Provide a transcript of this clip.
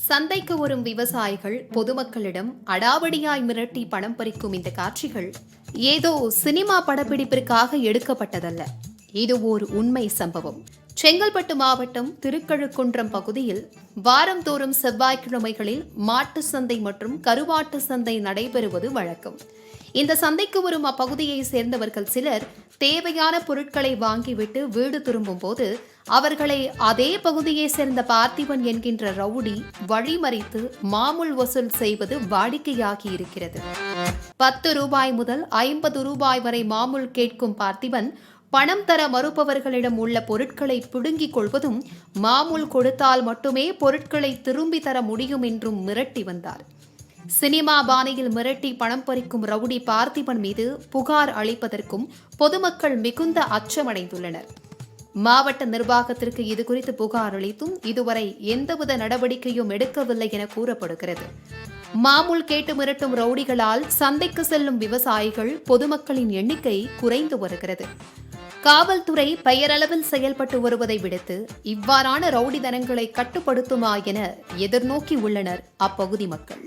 சந்தைக்கு வரும் விவசாயிகள் பொதுமக்களிடம் அடாவடியாய் மிரட்டி பணம் பறிக்கும் இந்த காட்சிகள் ஏதோ சினிமா படப்பிடிப்பிற்காக எடுக்கப்பட்டதல்ல. இது ஓர் உண்மை சம்பவம். செங்கல்பட்டு மாவட்டம் திருக்கழுக்குன்றம் பகுதியில் வாரந்தோறும் செவ்வாய்க்கிழமைகளில் மாட்டு சந்தை மற்றும் கருவாட்டு சந்தை நடைபெறுவது வழக்கம். இந்த சந்தைக்கு வரும் அப்பகுதியை சேர்ந்தவர்கள் சிலர் தேவையான பொருட்களை வாங்கிவிட்டு வீடு திரும்பும் போது அவர்களை அதே பகுதியை சேர்ந்த பார்த்திபன் என்கின்ற ரவுடி வழிமறித்து மாமூல் வசூல் செய்வது வாடிக்கையாகி இருக்கிறது. 10 ரூபாய் முதல் 50 ரூபாய் வரை மாமூல் கேட்கும் பார்த்திபன் பணம் தர மறுப்பவர்களிடம் உள்ள பொருட்களை பிடுங்கிக் கொள்வதும், மாமூல் கொடுத்தால் மட்டுமே பொருட்களை திரும்பி தர முடியும் என்றும் மிரட்டி வந்தார். சினிமா பாணியில் மிரட்டி பணம் பறிக்கும் ரவுடி பார்த்திபன் மீது புகார் அளிப்பதற்கும் பொதுமக்கள் மிகுந்த அச்சமடைந்துள்ளனர். மாவட்ட நிர்வாகத்திற்கு இதுகுறித்து புகார் அளித்தும் இதுவரை எந்தவித நடவடிக்கையும் எடுக்கவில்லை என கூறப்படுகிறது. மாமூல் கேட்டு மிரட்டும் ரவுடிகளால் சந்தைக்கு செல்லும் விவசாயிகள் பொதுமக்களின் எண்ணிக்கை குறைந்து வருகிறது. காவல்துறை பெயரளவில் செயல்பட்டு வருவதை விடுத்து இவ்வாறான ரவுடிதனங்களை கட்டுப்படுத்துமா என எதிர்நோக்கி உள்ளனர் அப்பகுதி மக்கள்.